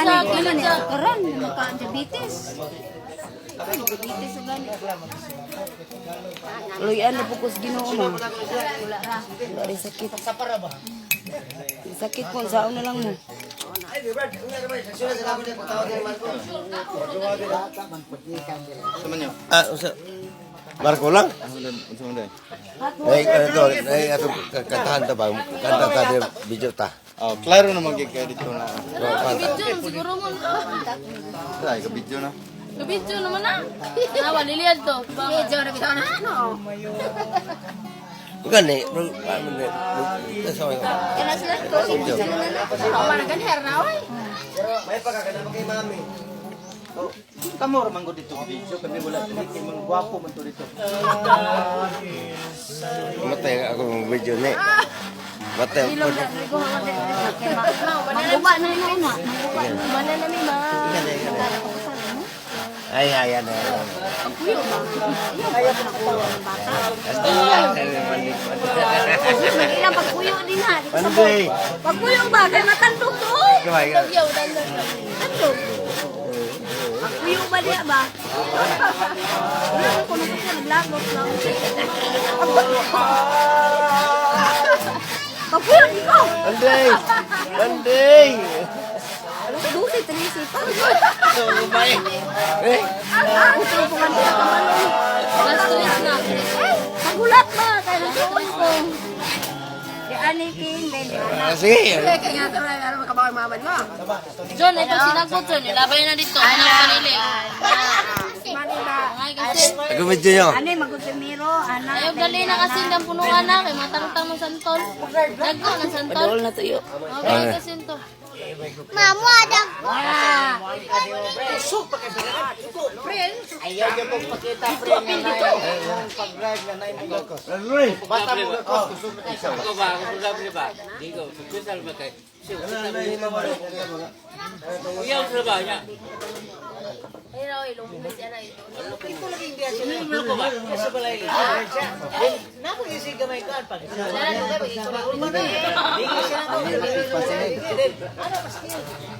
sa kilid sa karon, maka-diabetes. Diabetes sa gani. Luyan na pukos Ginoo ma. Wala rin sakit. Sakit po, saon na lang mo. Marco lang. Ay, ito, kantahan ta ba? Kanta ta di video ta. Oh, klaro naman kay dito na. Video siguro mo. Ay, ka video na. Video naman na. Nawa liliad to. Video na bitaw na ano. Bukan ni, Kana sila to. Ako man ganher na oy. may pagkakana kay mami. Oh, kamo man gud dito video kami wala kay mga gwapo man to dito. Matay ako ng video ni. Matay Ilong ako. na rigo ha. Maguba na ni ma. Mana na ni ma. Ay, ayan na. Kuyo ba? Kaya pa ko ang bata. Ilang pagkuyo din ha. Panday. Pagkuyo ba kay matandog to? Kamay ka. Tandog. Pagkuyo ba diya ba? Wala ko na kasi naglagos lang. Pagkuyo di ko. Panday. Panday. Dusi trisi pa. So, kumay. Eh, Ito po man sa kamalong. Gastulis na. Magulat ba? Kaya nagsuon ko. Di aniking, bende. sige. Kaya nga ano makabaw ang maman mo. John, ito sinagot John. Ilabay na dito. Ano ang kanili? Mani ba? Ay, kasi. Ako video nyo. Ano yung magkusimiro? Anak. Ayaw gali na kasi ng punungan na. Kay matangtang mo santol. Nagko ng santol. Padol na tayo. Okay, kasi ito. Mamu ada. Ayaw niyo pong pakita friend na yung pag-drive na na yung gakos. Basta mo gakos, kusog na isa. Ako ba? Ako sabi ba? Digo, kusal ba kay? Uyaw sa ba niya? Ayun, ilumibis yan na ito. Ito lagi hindi siya. Hindi ko ba? Kasi balay. Napo isig gamay ka pag.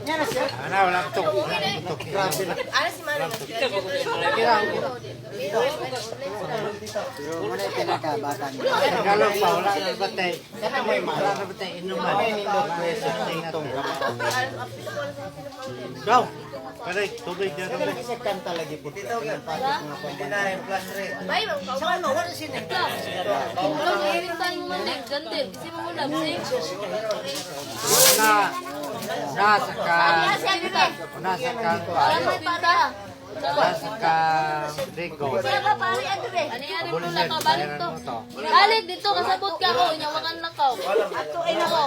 Ana wala to. Grabe na. Ano si Mano? Wala pinakabata niya. Kalau pa wala na batay. Kana may wala na batay inuman. May nindot pwesto na itong. Go. Pare, tubig dyan. Kasi kanta lagi po. Dito ka. Bay, Sa ano, wala sila. Walang iirin tayo mo man. Ganda. Kasi mo muna. Nasa ka. sabi ka. Nasa ka. Walang may para. Nasa ka. Rico. Kaya ba pare Andre? Ano yan mo na ka? Balik to. Balik dito. Kasabot ka ko. Inyawakan na ka. Ato ay nako.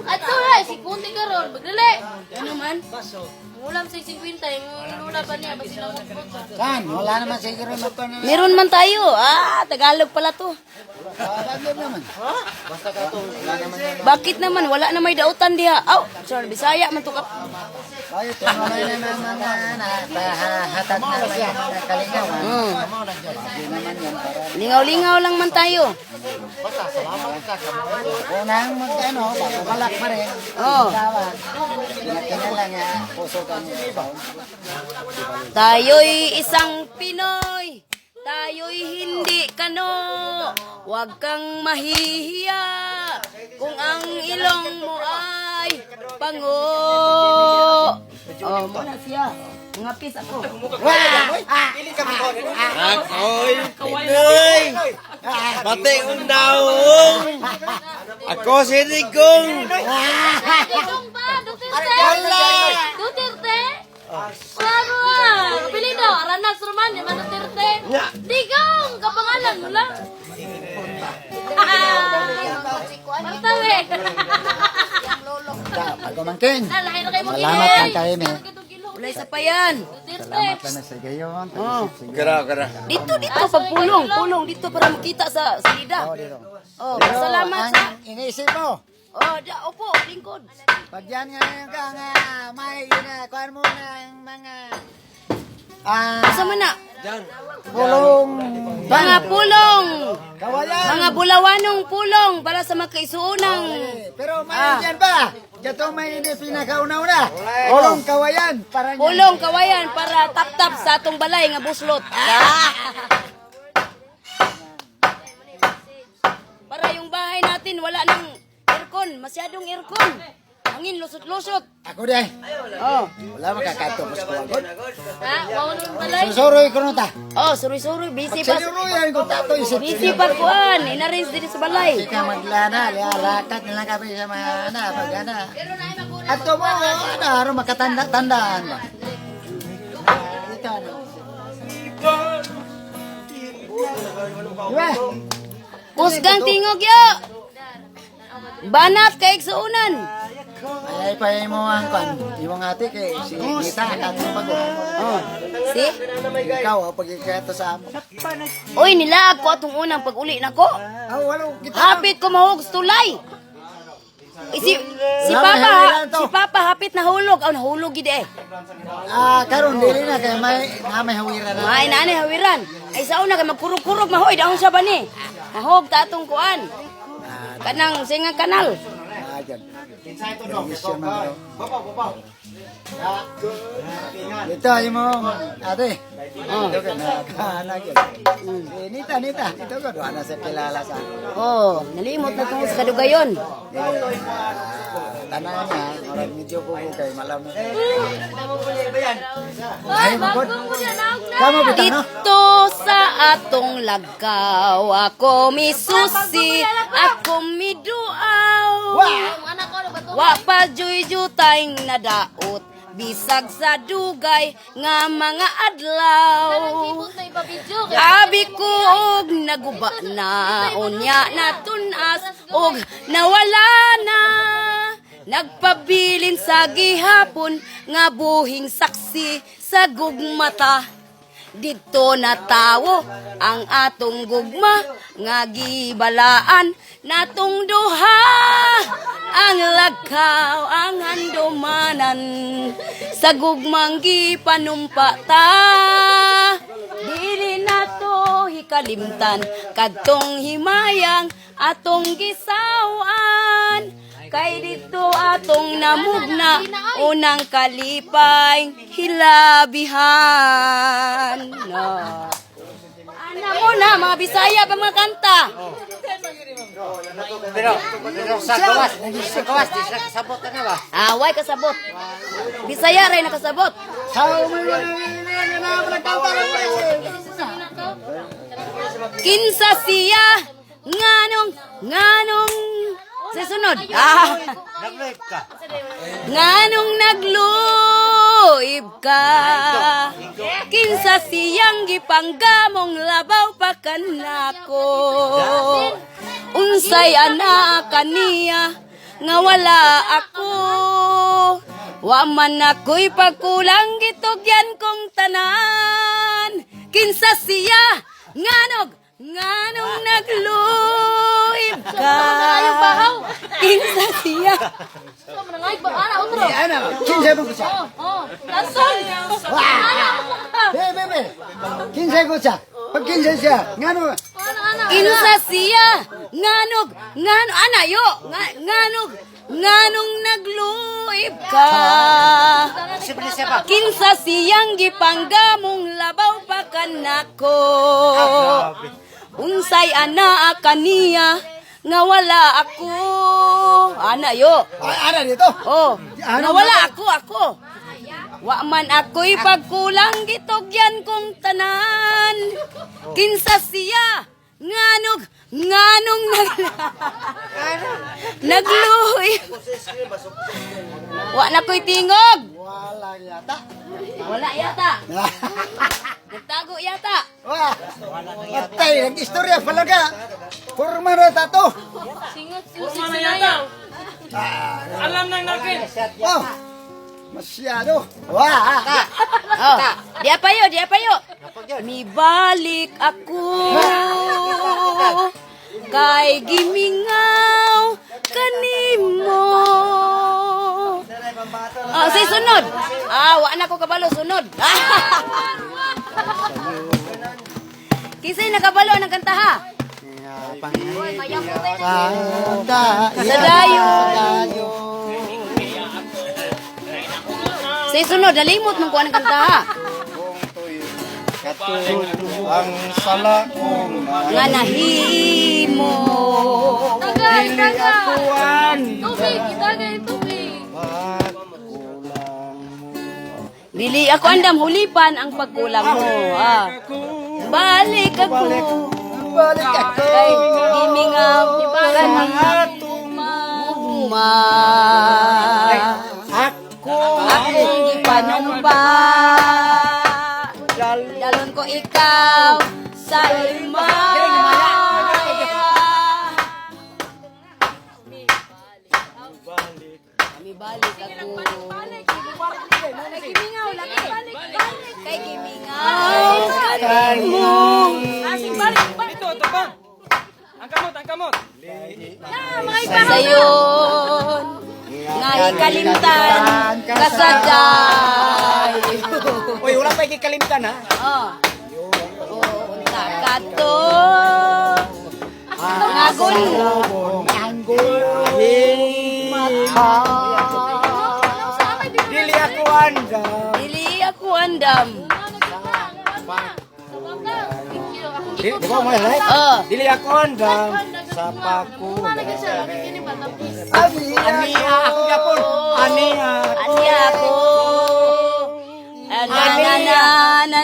Ato ay. Si Kunti ka ron. Magdali. Ano man? Ulam sa 50. Yung lula pa niya. Basi lang mo. Kan, wala naman siguro na pa na. Meron man tayo. Tagalog pala to. Bagay naman. Basta ka to, wala naman yan. Bakit naman? Wala na may dautan diha. Aw, sorry, Bisaya man to ka. Ay, ito naman na mga napahatag na mga kalingawan. Hindi naman yan para. Lingaw-lingaw lang man tayo. Basta, salamat ka. Unang mag-ano, bago malak pa rin. Oh. Tawag. Kinakilala niya, puso ka niya. Tayo'y isang Pinoy. Tayo'y hindi kano. Huwag kang mahihiya kung ang ilong mo ay pango. Oh, muna siya. Mga pis ako. Ako'y Pinoy. Pati undaong. Ako si Rigong. Digong pa, Duterte. Duterte. Claro Apelido, Aranas Roman, di man Duterte. Digong, kapangalan mo lang. Martawe. Pagkumangkin. Nalahin na kayo mo Salamat kang kayo, me. Ulay sa payan. Salamat ka na sa gayon. Kara. Dito, pag pulong, dito para makita sa salida. Oh, salamat sa... Iniisip mo, Opo, lingkod. pag yan nga may kuhan mo ng mga Asa man na? Pulong. Mga pulong. Kawayan. Mga bulawanong pulong para sa magkaisuunang. Pero may yan ba? Ito may pinakauna-una. Pulong kawayan. Para niyan. Pulong kawayan para tap-tap sa atong balay nga buslot. Para yung bahay natin wala ng aircon, masyadong aircon. Hangin lusot-lusot. Ako di. Oh. Wala makakato mas kuwagot. Ha? Wow ng balay. Susuroy ko nung ta. Oh, suri-suri, busy pa. Sinuruyan ko tato isip. Busy pa kuan, ina-arrange din sa balay. Sika maglana, lialakat nilang kami sa mga pag At mo, ano, makatanda-tandaan ba? Ito, ano. Diba? Kusgang tingog yo. Banat kay suunan. Ay, pa mo ang kan. Iwang ate kay si Gita at pag Oh. Si? ikaw pag ikato sa amo. Oy, nila ako atong unang pag-uli nako. Walo kita. Hapit ko mahug sa tulay. Si Papa hapit nahulog. Oh, nahulog gid eh. Karon dili na kay may hawiran na. May nani hawiran. Ay sa una kay magkurog-kurog mahoy daon siya ba ni? Mahog ta atong kuan. Kanang singang kanal. Diyan. Ito yung mo, ate. Ito ka na, Nita. Ito ka doon na sa kilala sa. Oh, nalimot na tungod sa kadugayon. Tanaan niya, orang medyo po kay malam. Ay, Kamu kita no? dito sa atong lagaw, ako misusi, ako miduaw. Wa pa juy-juy tayong nadaot, bisag sa dugay nga mga adlaw. Abi ko og naguba na, unya na tunas og nawala na. Nagpabilin sa gihapon nga buhing saksi sa gugmata. Dito na tawo ang atong gugma nga gibalaan natong duha. Ang lakaw ang handumanan sa gugmang gipanumpata. Dili nato hikalimtan kadtong himayang atong gisawan. Kay dito atong namugna unang kalipay hilabihan. No. Ana mo na mga Bisaya pa mga kanta. Pero sa kawas, di sila kasabot na ba? Away kasabot. Bisaya ray nakasabot. Sao may Kinsa siya nganong sa sunod. Nag-live ka. Nganong nagluib ka. Kinsa siyang gipanggamong labaw pa kanako. Unsay ana kaniya nga wala ako. Wa man ako'y pagkulang gitugyan kong tanan. Kinsa siya nganong nagluib ka. Kinsa siya. Ana, kinsa mo siya? Be. Kinsa ko siya? Pag kinsa siya, ngano? Kinsa siya nganong nganong nagluib ka. Kinsa siyang gipanggamong labaw pa kanako. Unsay ana kaniya nga wala ako. Ana yo. Ana dito. Oh, nga wala ako. Wa man ako'y pagkulang gitugyan kong tanan. Kinsa siya nganong nagluhi. Wa na ko'y tingog. Wala yata. Nagtago yata. Wah, patay, nag-istorya pala ka. Forma na tato. Alam nang nakin. Oh, masyado. Wah, Oh, dia payo. Mibalik ako. Kay gimingaw kanimo. Say sunod. Wa na ko kabalo sunod. Kisay nakabalo ng kanta ha? Sa dayo. Sa sunod, nalimot mong kuha ng kanta ha? Ang sala kong Nga nahimo. Tagay, tagay. Tubig, itagay, tubig. Dili ako andam hulipan ang pagkulang mo. Ha? Balik ako. Kay gimingaw kanima. Akong gipanumba. Dalon ko ikaw sa imaya. Kami balik ako. Kay gimingaw lagi. Kay gimingaw kanimo. Asing balik. Ito bang. Ang kamot. Sayon ngay kalimtan kasaday. Uy, wala pa ikikalimtan ha. Unta kato ngagon Dili ako anda. dili ako andam. Di ba mo yan? Dili ako anda. Sa pakulan. Aniya ako yapon. Aniya. Aniya ako. Na na na na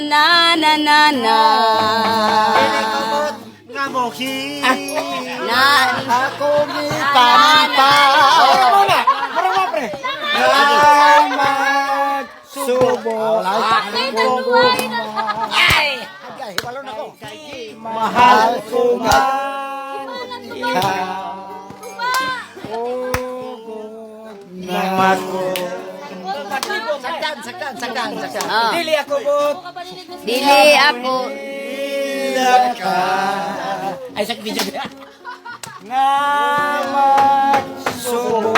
na na na. nga mohi Na ako gitampa. Muna. Mura pre. Subo. Mahal ko nga. Sakdan. Dili ako bot. dili ako. Ay, sak video dia. Nga magsubo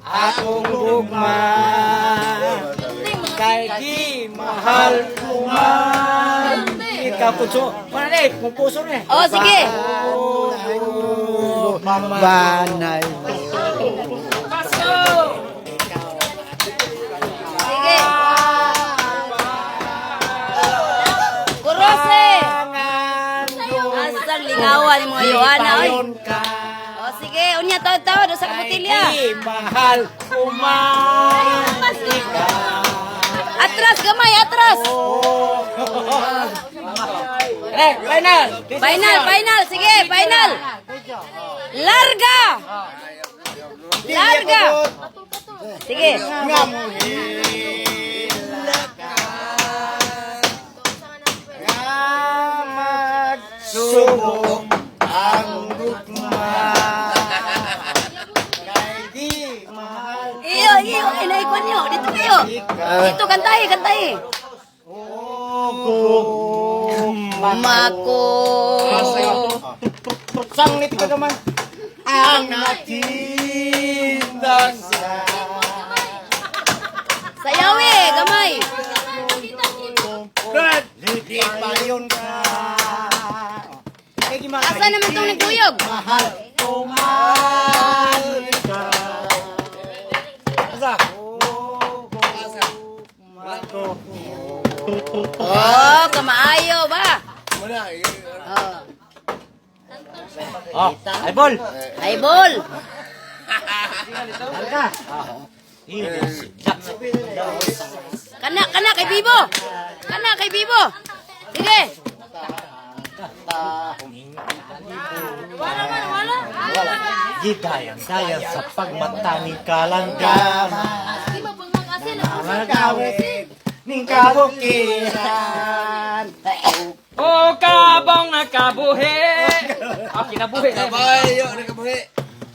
akong gugma. Kay di mahal ko man. Ikaw puso. Para na kung puso na Oh, sige. Banay. Sige. Kurose. Asal lingawan mo Yohana oy. Oh, sige, unya taw-taw do sa kabutilya. Di mahal ko man. Atras gamay, atras. Final. Final, sige, final. Larga. Sige. Nga mohi subo ang gugma. Kay di mahal Iyo, inaikon niyo. Dito kayo. Dito kantahi. Mako. Sanglit ka naman. ang natindag sa Sayawi, gamay. hindi pa yun ka. Asa naman itong nagkuyog? Mahal ko mahal ka. Oh, kamaayo ba? Oh. Ay, bol. Ay, bol. Kana kay Bibo. Sige. Gidayang sa pagmatanging kalanggaman. Magawin ning kabukiran. O kabang nakabuhi. Kinabuhi.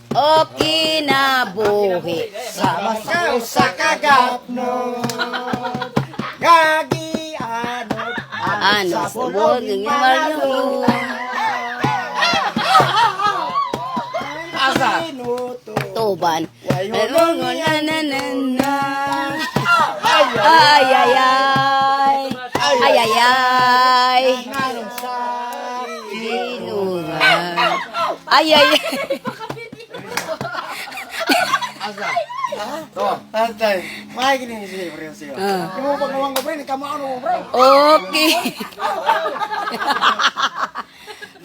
O kinabuhi. Sama sa kagapno. Gagi anot. Ano, huwag yung maryo. Tuban. Pero na. Ay. Ay, ay. To, tantay. May gini si bro siya. Kimo pag nawang ko bro, kamo ano bro. Okay.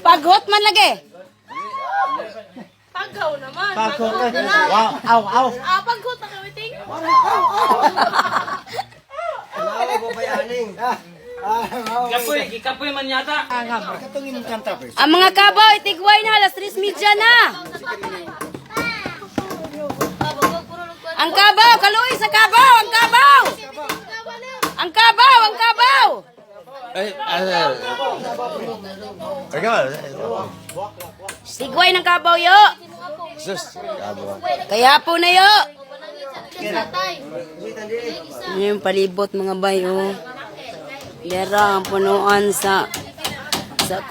Paghot man lagi. Paghaw naman. Pagko ka. Wow, aw, aw. Paghaw na kami ting. Kapoy man yata. Katungin ng kanta bro. Ang mga kabaw, tigway na, alas 3:30 na. Ang kabaw, kaluoy sa kabaw, ang kabaw. Ang kabaw, ang kabaw. Tigway ng kabaw, yo. Sus, kabo. Kaya po na, yo. Tay. Ano yung palibot, mga bayo. Dera, ang punuan sa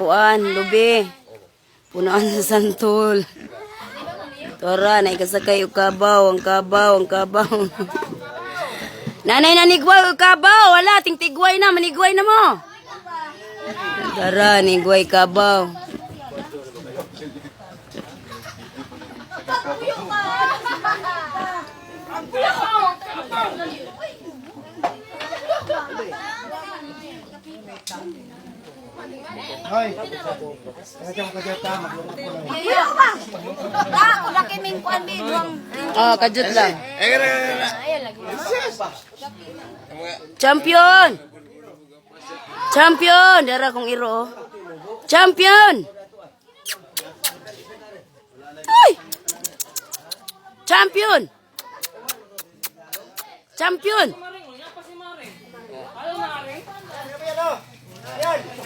kuan, lubi. Punuan sa santol. Tara, naikasakay yung kabaw, ang kabaw, ang kabaw. Nanay nanigway yung kabaw, wala, tingtigway na, manigway na mo. Tara, nigway kabaw. Hoy. Kaya ka jata maglumot ko lang. Oh, kajut lang. Champion! Champion! Dara kong iro. Champion! Uy! Champion! Champion!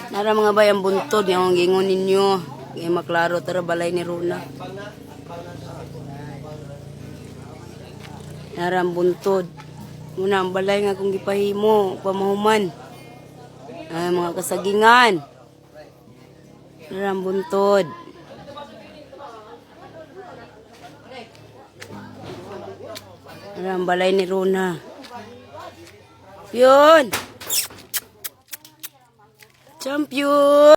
Nara mga bayang buntod, yung gingon ninyo. Kaya maklaro, tara balay ni Runa. Nara ang buntod. Muna ang balay nga kung gipahimo, pamahuman. Ay, mga kasagingan. Nara ang buntod. Nara ang balay ni Runa. Yun! Champion!